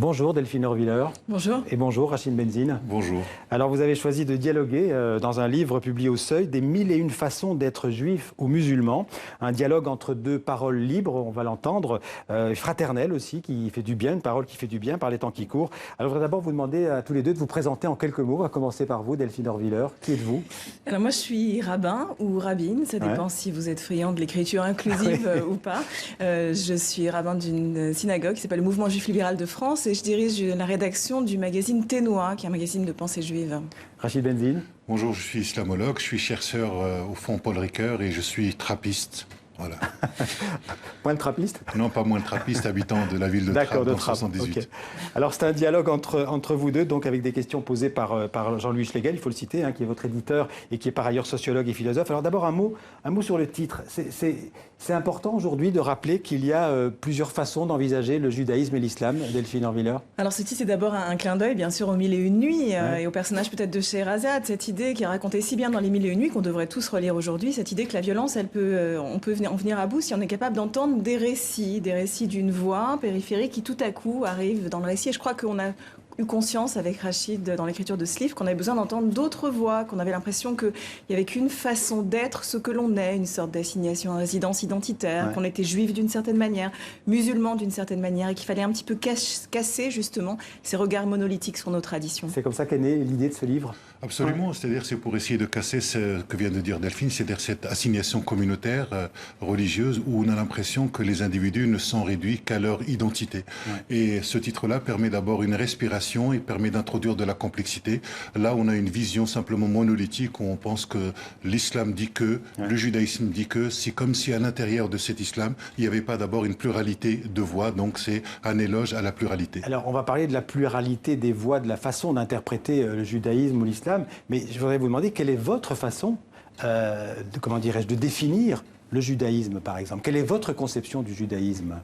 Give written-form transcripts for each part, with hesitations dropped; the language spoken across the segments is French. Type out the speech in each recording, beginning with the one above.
Bonjour Delphine Horviller. Bonjour. Et bonjour Rachid Benzine. Bonjour. Alors vous avez choisi de dialoguer dans un livre publié au Seuil, des 1001 façons d'être juif ou musulman. Un dialogue entre deux paroles libres, on va l'entendre, fraternelles aussi, qui fait du bien, une parole qui fait du bien par les temps qui courent. Alors je voudrais d'abord vous demander à tous les deux de vous présenter en quelques mots. On va commencer par vous, Delphine Horviller. Qui êtes-vous? Alors moi je suis rabbin ou rabbine, ça dépend si vous êtes friand de l'écriture inclusive ou pas. Je suis rabbin d'une synagogue qui s'appelle le Mouvement Juif Libéral de France et je dirige la rédaction du magazine Ténois, qui est un magazine de pensée juive. Rachid Benzine. Bonjour, je suis islamologue, je suis chercheur au Fonds Paul Ricoeur et je suis trappiste. Voilà. Moins de trappiste? Non, pas moins de trappiste, habitant de la ville de Trappes, dans 78. Okay. Alors c'est un dialogue entre vous deux, donc avec des questions posées par Jean-Louis Schlegel, il faut le citer, qui est votre éditeur et qui est par ailleurs sociologue et philosophe. Alors d'abord un mot sur le titre. C'est important aujourd'hui de rappeler qu'il y a plusieurs façons d'envisager le judaïsme et l'islam, Delphine Horviller. Alors ce titre c'est d'abord un clin d'œil bien sûr aux Mille et une nuits et au personnage peut-être de Scheherazade, cette idée qui est racontée si bien dans les Mille et une nuits qu'on devrait tous relire aujourd'hui, cette idée que la violence, on peut en venir à bout si on est capable d'entendre des récits d'une voix périphérique qui tout à coup arrive dans le récit. Et je crois qu'on a eu conscience avec Rachid dans l'écriture de ce livre qu'on avait besoin d'entendre d'autres voix, qu'on avait l'impression qu'il n'y avait qu'une façon d'être ce que l'on est, une sorte d'assignation à résidence identitaire, qu'on était juif d'une certaine manière, musulman d'une certaine manière, et qu'il fallait un petit peu casser justement ces regards monolithiques sur nos traditions. C'est comme ça qu'est née l'idée de ce livre? Absolument, c'est-à-dire c'est pour essayer de casser ce que vient de dire Delphine, c'est-à-dire cette assignation communautaire religieuse où on a l'impression que les individus ne sont réduits qu'à leur identité. Et ce titre-là permet d'abord une respiration et permet d'introduire de la complexité. Là, on a une vision simplement monolithique où on pense que l'islam dit que, le judaïsme dit que, c'est comme si à l'intérieur de cet islam, il n'y avait pas d'abord une pluralité de voix, donc c'est un éloge à la pluralité. Alors, on va parler de la pluralité des voix, de la façon d'interpréter le judaïsme ou l'islam. Mais je voudrais vous demander quelle est votre façon de définir le judaïsme, par exemple. Quelle est votre conception du judaïsme?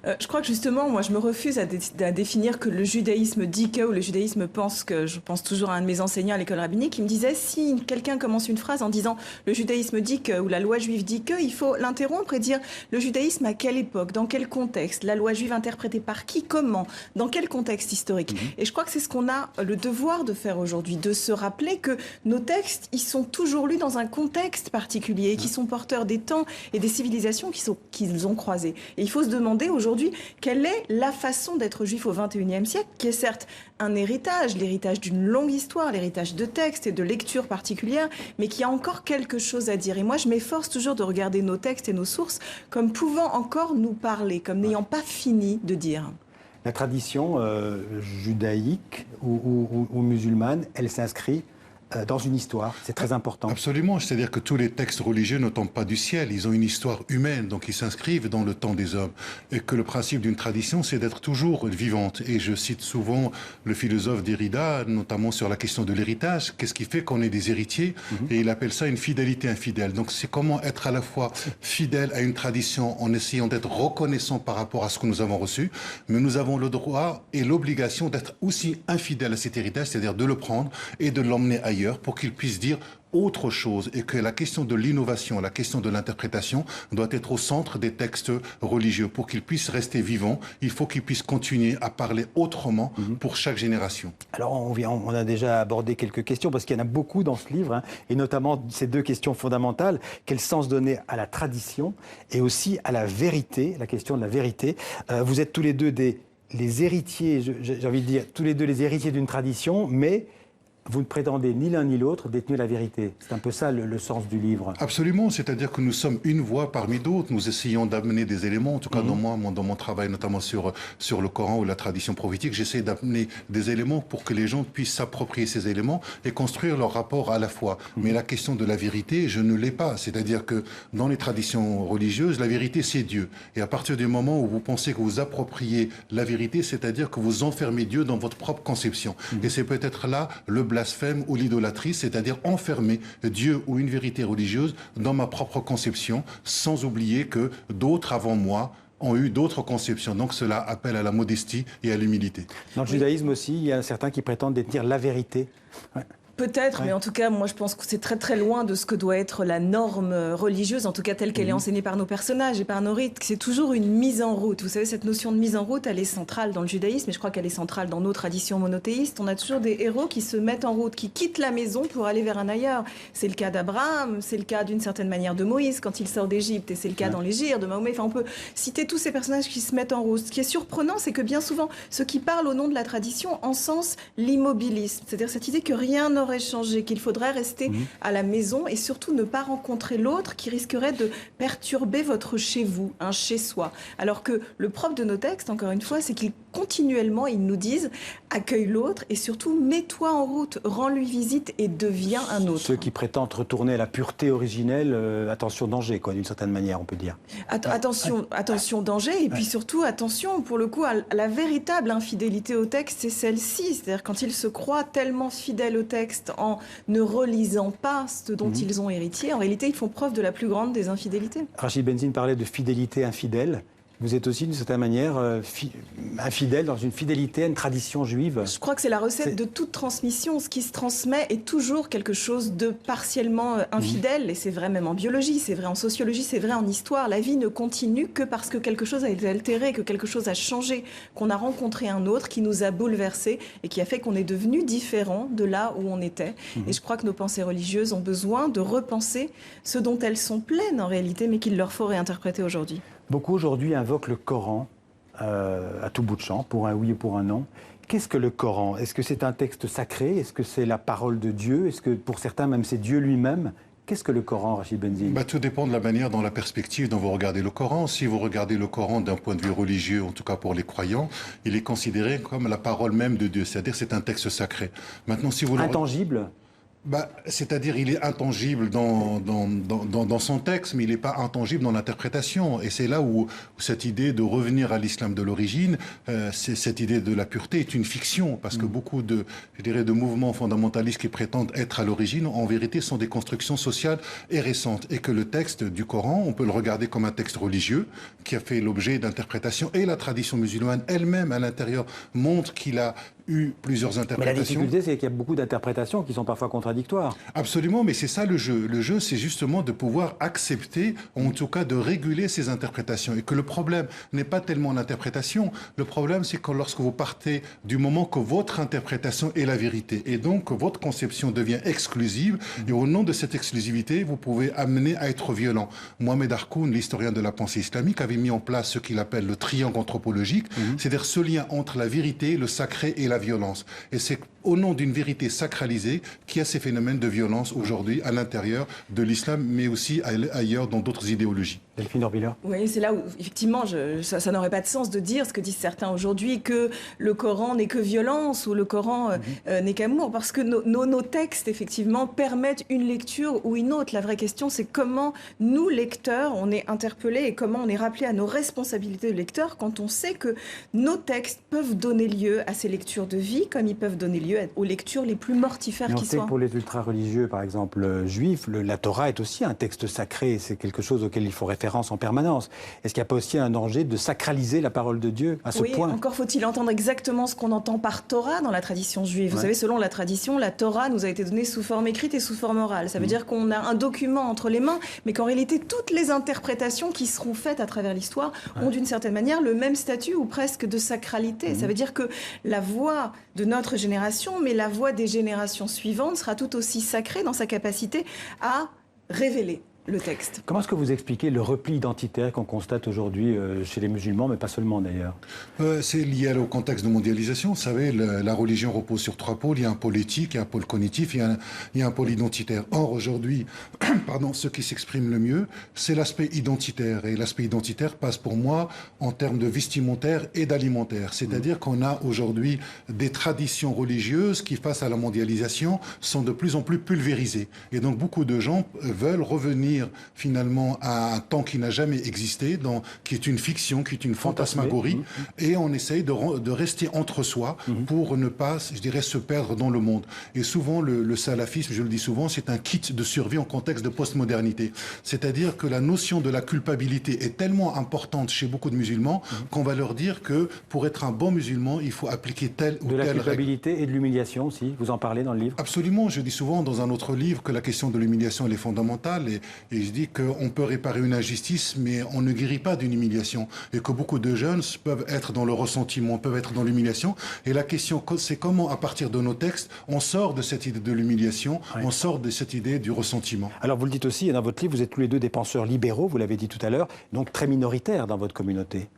Je crois que justement, moi, je me refuse à définir que le judaïsme dit que, ou le judaïsme pense que. Je pense toujours à un de mes enseignants à l'école rabbinique qui me disait, si quelqu'un commence une phrase en disant « le judaïsme dit que » ou « la loi juive dit que », il faut l'interrompre et dire « le judaïsme à quelle époque, dans quel contexte, la loi juive interprétée par qui, comment, dans quel contexte historique ?» Et je crois que c'est ce qu'on a le devoir de faire aujourd'hui, de se rappeler que nos textes, ils sont toujours lus dans un contexte particulier et qui sont porteurs des temps et des civilisations qu'ils ont croisées. Et il faut se demander aujourd'hui quelle est la façon d'être juif au XXIe siècle, qui est certes un héritage, l'héritage d'une longue histoire, l'héritage de textes et de lectures particulières, mais qui a encore quelque chose à dire. Et moi, je m'efforce toujours de regarder nos textes et nos sources comme pouvant encore nous parler, comme n'ayant pas fini de dire. La tradition judaïque ou musulmane, elle s'inscrit dans une histoire, c'est très important. Absolument, c'est-à-dire que tous les textes religieux ne tombent pas du ciel, ils ont une histoire humaine, donc ils s'inscrivent dans le temps des hommes. Et que le principe d'une tradition, c'est d'être toujours vivante. Et je cite souvent le philosophe Derrida, notamment sur la question de l'héritage. Qu'est-ce qui fait qu'on est des héritiers? Et il appelle ça une fidélité infidèle. Donc c'est comment être à la fois fidèle à une tradition en essayant d'être reconnaissant par rapport à ce que nous avons reçu, mais nous avons le droit et l'obligation d'être aussi infidèle à cet héritage, c'est-à-dire de le prendre et de l'emmener ailleurs, pour qu'il puisse dire autre chose et que la question de l'innovation, la question de l'interprétation doit être au centre des textes religieux. Pour qu'ils puissent rester vivants, il faut qu'ils puissent continuer à parler autrement pour chaque génération. Alors on a déjà abordé quelques questions parce qu'il y en a beaucoup dans ce livre, et notamment ces deux questions fondamentales. Quel sens donner à la tradition et aussi à la vérité, la question de la vérité. Vous êtes tous les deux les héritiers, j'ai envie de dire, tous les deux les héritiers d'une tradition, mais vous ne prétendez ni l'un ni l'autre détenir la vérité. C'est un peu ça le sens du livre. Absolument, c'est-à-dire que nous sommes une voix parmi d'autres. Nous essayons d'amener des éléments, en tout cas dans mon travail, notamment sur le Coran ou la tradition prophétique, j'essaie d'amener des éléments pour que les gens puissent s'approprier ces éléments et construire leur rapport à la foi. Mais la question de la vérité, je ne l'ai pas. C'est-à-dire que dans les traditions religieuses, la vérité, c'est Dieu. Et à partir du moment où vous pensez que vous appropriez la vérité, c'est-à-dire que vous enfermez Dieu dans votre propre conception. Et c'est peut-être là le blasphème ou l'idolâtrie, c'est-à-dire enfermer Dieu ou une vérité religieuse dans ma propre conception, sans oublier que d'autres avant moi ont eu d'autres conceptions. Donc cela appelle à la modestie et à l'humilité. Dans le judaïsme aussi, il y a certains qui prétendent détenir la vérité. Peut-être, mais en tout cas, moi je pense que c'est très très loin de ce que doit être la norme religieuse, en tout cas telle qu'elle est enseignée par nos personnages et par nos rites. C'est toujours une mise en route. Vous savez, cette notion de mise en route, elle est centrale dans le judaïsme, et je crois qu'elle est centrale dans nos traditions monothéistes. On a toujours des héros qui se mettent en route, qui quittent la maison pour aller vers un ailleurs. C'est le cas d'Abraham, c'est le cas d'une certaine manière de Moïse quand il sort d'Égypte, et c'est le cas dans l'Égir de Mahomet. Enfin, on peut citer tous ces personnages qui se mettent en route. Ce qui est surprenant, c'est que bien souvent, ceux qui parlent au nom de la tradition encensent l'immobilisme, c'est-à-dire cette idée que rien n'aurait changé, qu'il faudrait rester à la maison et surtout ne pas rencontrer l'autre qui risquerait de perturber votre chez-vous, un chez-soi. Alors que le propre de nos textes, encore une fois, c'est qu'ils continuellement, ils nous disent accueille l'autre et surtout mets-toi en route, rends-lui visite et deviens un autre. Ceux qui prétendent retourner à la pureté originelle, attention danger, quoi, d'une certaine manière, on peut dire. Attention danger, et puis surtout attention pour le coup à la véritable infidélité au texte, c'est celle-ci. C'est-à-dire quand ils se croient tellement fidèles au texte en ne relisant pas ce dont ils ont hérité, en réalité ils font preuve de la plus grande des infidélités. Rachid Benzine parlait de fidélité infidèle. Vous êtes aussi, d'une certaine manière, infidèle dans une fidélité à une tradition juive. Je crois que c'est la recette de toute transmission. Ce qui se transmet est toujours quelque chose de partiellement infidèle. Et c'est vrai même en biologie, c'est vrai en sociologie, c'est vrai en histoire. La vie ne continue que parce que quelque chose a été altéré, que quelque chose a changé, qu'on a rencontré un autre qui nous a bouleversés et qui a fait qu'on est devenu différent de là où on était. Et je crois que nos pensées religieuses ont besoin de repenser ce dont elles sont pleines en réalité, mais qu'il leur faut réinterpréter aujourd'hui. Beaucoup aujourd'hui invoquent le Coran à tout bout de champ, pour un oui ou pour un non. Qu'est-ce que le Coran? Est-ce que c'est un texte sacré? Est-ce que c'est la parole de Dieu? Est-ce que pour certains, même c'est Dieu lui-même? Qu'est-ce que le Coran, Rachid Benzine? Tout dépend de la manière, dans la perspective dont vous regardez le Coran. Si vous regardez le Coran d'un point de vue religieux, en tout cas pour les croyants, il est considéré comme la parole même de Dieu, c'est-à-dire c'est un texte sacré. Maintenant, si vous intangible? C'est-à-dire il est intangible dans son texte, mais il n'est pas intangible dans l'interprétation. Et c'est là où cette idée de revenir à l'islam de l'origine, cette idée de la pureté est une fiction, parce que beaucoup de mouvements fondamentalistes qui prétendent être à l'origine, en vérité, sont des constructions sociales et récentes. Et que le texte du Coran, on peut le regarder comme un texte religieux, qui a fait l'objet d'interprétations, et la tradition musulmane elle-même, à l'intérieur, montre qu'il a eu plusieurs interprétations. Mais la difficulté, c'est qu'il y a beaucoup d'interprétations qui sont parfois contradictoires. Absolument, mais c'est ça le jeu. Le jeu, c'est justement de pouvoir accepter, en tout cas de réguler ces interprétations. Et que le problème n'est pas tellement l'interprétation. Le problème, c'est que lorsque vous partez du moment que votre interprétation est la vérité, et donc que votre conception devient exclusive, et au nom de cette exclusivité, vous pouvez amener à être violent. Mohamed Harkoun, l'historien de la pensée islamique, avait mis en place ce qu'il appelle le triangle anthropologique, c'est-à-dire ce lien entre la vérité, le sacré et la violence. Et c'est au nom d'une vérité sacralisée qu'il y a ces phénomènes de violence aujourd'hui à l'intérieur de l'islam, mais aussi ailleurs dans d'autres idéologies. Delphine Orviller. Oui, c'est là où, effectivement, ça n'aurait pas de sens de dire ce que disent certains aujourd'hui, que le Coran n'est que violence ou le Coran n'est qu'amour, parce que nos textes, effectivement, permettent une lecture ou une autre. La vraie question, c'est comment nous, lecteurs, on est interpellés et comment on est rappelé à nos responsabilités de lecteurs quand on sait que nos textes peuvent donner lieu à ces lectures de vie, comme ils peuvent donner lieu aux lectures les plus mortifères qui soient. On sait que pour les ultra-religieux, par exemple juifs, la Torah est aussi un texte sacré, c'est quelque chose auquel il faut référence en permanence. Est-ce qu'il n'y a pas aussi un danger de sacraliser la parole de Dieu à ce point? Oui, encore faut-il entendre exactement ce qu'on entend par Torah dans la tradition juive. Vous savez, selon la tradition, la Torah nous a été donnée sous forme écrite et sous forme orale. Ça veut dire qu'on a un document entre les mains, mais qu'en réalité, toutes les interprétations qui seront faites à travers l'histoire ont d'une certaine manière le même statut ou presque de sacralité. Ça veut dire que la voix de notre génération, mais la voix des générations suivantes sera tout aussi sacrée dans sa capacité à révéler le texte. Comment est-ce que vous expliquez le repli identitaire qu'on constate aujourd'hui chez les musulmans, mais pas seulement d'ailleurs? C'est lié au contexte de mondialisation. Vous savez, la religion repose sur trois pôles. Il y a un pôle éthique, il y a un pôle cognitif, il y a un pôle identitaire. Or, aujourd'hui, ce qui s'exprime le mieux, c'est l'aspect identitaire. Et l'aspect identitaire passe pour moi en termes de vestimentaire et d'alimentaire. C'est-à-dire qu'on a aujourd'hui des traditions religieuses qui, face à la mondialisation, sont de plus en plus pulvérisées. Et donc, beaucoup de gens veulent revenir revenir finalement à un temps qui n'a jamais existé, qui est une fiction, qui est une fantasmagorie, et on essaye de rester entre soi pour ne pas, je dirais, se perdre dans le monde. Et souvent, le salafisme, je le dis souvent, c'est un kit de survie en contexte de postmodernité. C'est-à-dire que la notion de la culpabilité est tellement importante chez beaucoup de musulmans qu'on va leur dire que pour être un bon musulman, il faut appliquer telle ou telle règle. De la culpabilité et de l'humiliation aussi, vous en parlez dans le livre? Absolument, je dis souvent dans un autre livre que la question de l'humiliation elle est fondamentale et je dis qu'on peut réparer une injustice mais on ne guérit pas d'une humiliation et que beaucoup de jeunes peuvent être dans le ressentiment, peuvent être dans l'humiliation et la question c'est comment à partir de nos textes on sort de cette idée de l'humiliation, on sort de cette idée du ressentiment. Alors vous le dites aussi, dans votre livre vous êtes tous les deux des penseurs libéraux, vous l'avez dit tout à l'heure, donc très minoritaires dans votre communauté.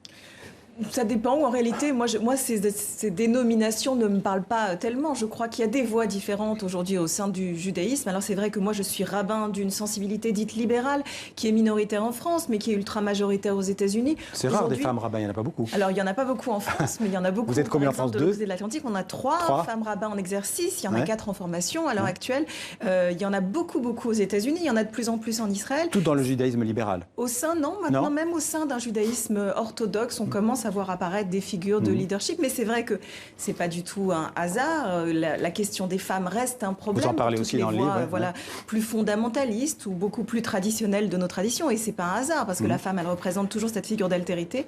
Ça dépend, ou en réalité, moi ces dénominations ne me parlent pas tellement. Je crois qu'il y a des voix différentes aujourd'hui au sein du judaïsme. Alors c'est vrai que moi je suis rabbin d'une sensibilité dite libérale, qui est minoritaire en France, mais qui est ultra majoritaire aux États-Unis. C'est rare des femmes rabbins, il n'y en a pas beaucoup. Alors il n'y en a pas beaucoup en France, mais il y en a beaucoup. Vous êtes combien en France? De l'autre côté de l'Atlantique, on a trois femmes rabbins en exercice, il y en a 4 en formation à l'heure actuelle. Il y en a beaucoup aux États-Unis, il y en a de plus en plus en Israël. Tout dans le judaïsme libéral? Au sein, non, maintenant même au sein d'un judaïsme orthodoxe, on commence à voir apparaître des figures de leadership, mais c'est vrai que c'est pas du tout un hasard. La question des femmes reste un problème. Vous en parlez aussi dans le livre. Voilà, plus fondamentalistes ou beaucoup plus traditionnelles de nos traditions, et c'est pas un hasard parce que la femme, elle représente toujours cette figure d'altérité.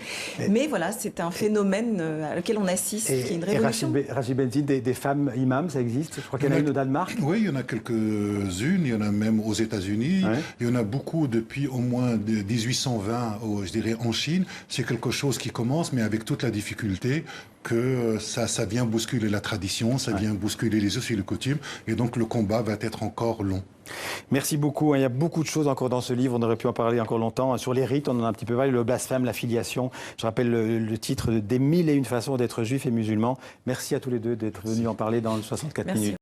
Mais voilà, c'est un phénomène à lequel on assiste, qui est une révolution. Et Rachid Benzine, des femmes imams, ça existe? Je crois qu'il y en a une au Danemark. Oui, il y en a quelques-unes. Il y en a même aux États-Unis. Il y en a beaucoup depuis au moins 1820, je dirais, en Chine. C'est quelque chose qui commence, mais avec toute la difficulté que ça vient bousculer la tradition, ça vient bousculer les us et les coutumes, et donc le combat va être encore long. Merci beaucoup. Il y a beaucoup de choses encore dans ce livre. On aurait pu en parler encore longtemps. Sur les rites, on en a un petit peu parlé. Le blasphème, la filiation. Je rappelle le titre des 1001 façons d'être juif et musulman. Merci à tous les deux d'être venus en parler dans le 64 minutes.